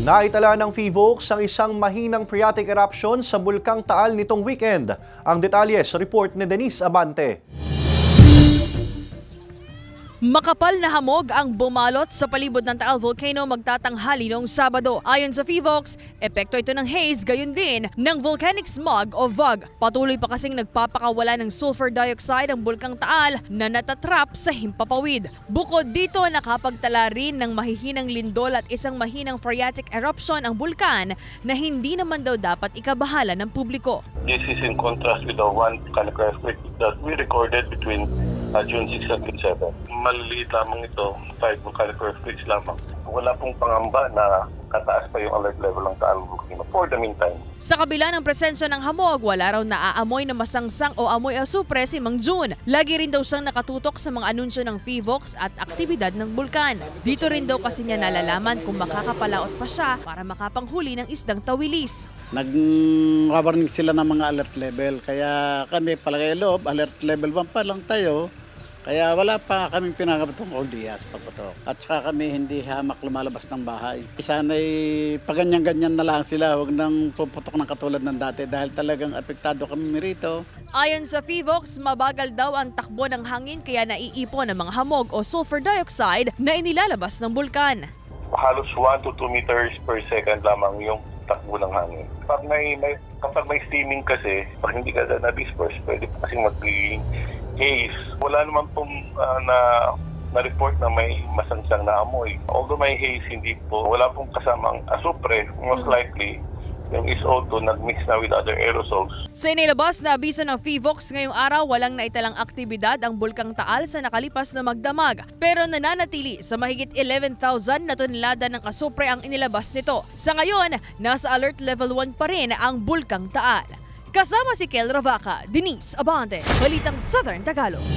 Naitala ng PHIVOLCS ang isang mahinang phreatic eruption sa Bulkang Taal nitong weekend. Ang detalye sa report ni Denise Abante. Makapal na hamog ang bumalot sa palibot ng Taal Volcano magtatanghali noong Sabado. Ayon sa PHIVOLCS, epekto ito ng haze, gayon din ng volcanic smog o VOG. Patuloy pa kasing nagpapakawala ng sulfur dioxide ang Bulkang Taal na natatrap sa himpapawid. Bukod dito, nakapagtala rin ng mahihinang lindol at isang mahinang phreatic eruption ang bulkan na hindi naman daw dapat ikabahala ng publiko. This is in contrast with the one volcanic earthquake that we recorded between June 6 and June 7. Maliliit lamang ito, 5 volcanic earthquakes lamang. Wala pong pangamba na kataas pa yung alert level ng Taal Volcano for the meantime. Sa kabila ng presensya ng hamog, wala raw naaamoy na masangsang o amoy asupre si Mang June. Lagi rin daw siyang nakatutok sa mga anunsyo ng PHIVOLCS at aktibidad ng bulkan. Dito rin daw kasi niya nalalaman kung makakapalaot pa siya para makapanghuli ng isdang tawilis. Nag-warning sila ng mga alert level, kaya kami palagay loob, alert level 1 pa lang tayo. Kaya wala pa kaming pinakabatong all dias papatok. At saka kami hindi hamak lumalabas ng bahay. Sana'y paganyan-ganyan na lang sila, huwag nang puputok ng katulad ng dati dahil talagang apektado kami rito. Ayon sa PHIVOLCS, mabagal daw ang takbo ng hangin kaya naiipon ang mga hamog o sulfur dioxide na inilalabas ng bulkan. Halos 1 to 2 meters per second lamang yung takbo ng hangin. Kapag may steaming kasi, pag hindi ka na-disperse, pwede pa kasing magiging haze. Wala naman pong na-report na may masangsang na amoy. Although may haze, wala pong kasamang asupre. Most likely, yung SO2 nag-mix na with other aerosols. Sa inilabas na abiso ng PHIVOLCS ngayong araw, walang naitalang aktibidad ang Bulkang Taal sa nakalipas na magdamag. Pero nananatili sa mahigit 11,000 na tonelada ng asupre ang inilabas nito. Sa ngayon, nasa alert level 1 pa rin ang Bulkang Taal. Kasama si Kel Ravaca, Denise Abante, Balitang Southern Tagalog.